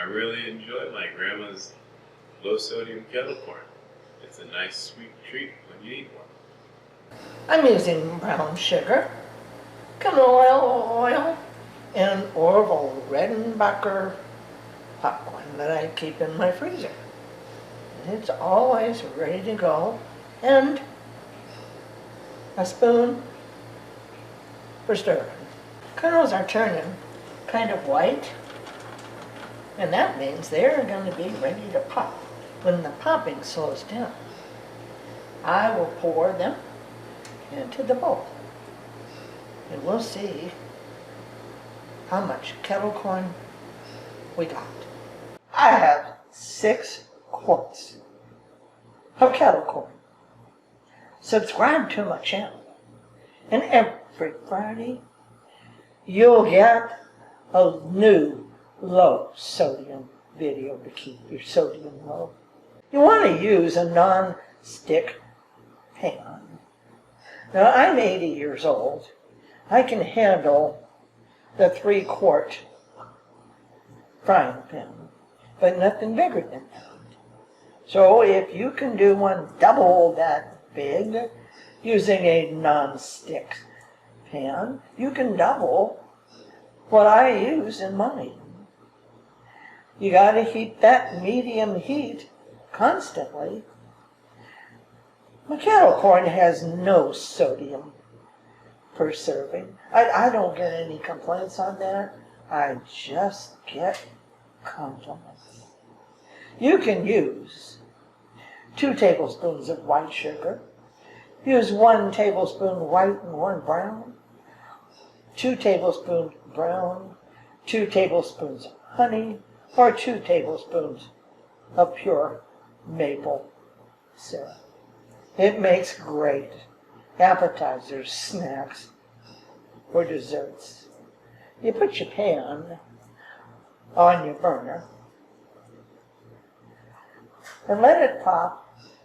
really enjoy my grandma's low-sodium kettle corn. It's a nice sweet treat when you eat one. I'm using brown sugar, canola oil, and Orville Redenbacher popcorn that I keep in my freezer. It's always ready to go, and a spoon for stirring. Kernels are turning kind of white, and that means they're going to be ready to pop. When the popping slows down, I will pour them into the bowl, and we'll see how much kettle corn we got. I have 6 quarts of kettle corn. Subscribe to my channel, and every Friday you'll get a new low sodium video to keep your sodium low. You want to use a non-stick pan. Now, I'm 80 years old. I can handle the 3-quart frying pan, but nothing bigger than that. So if you can do one double that big using a non-stick pan, you can double what I use in mine. You got to keep that medium heat constantly. My kettle corn has no sodium per serving. I don't get any complaints on that. I just get compliments. You can use 2 tablespoons of white sugar. Use 1 tablespoon white and 1 brown. 2 tablespoons brown. 2 tablespoons of honey, or 2 tablespoons of pure maple syrup. It makes great appetizers, snacks, or desserts. You put your pan on your burner and let it pop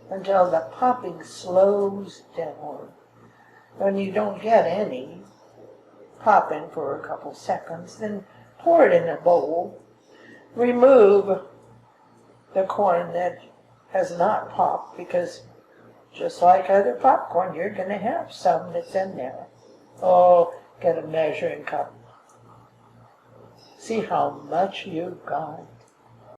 until the popping slows down. When you don't get any popping for a couple seconds, then pour it in a bowl. Remove the corn that has not popped, because just like other popcorn, you're going to have some that's in there. Oh, get a measuring cup. See how much you've got.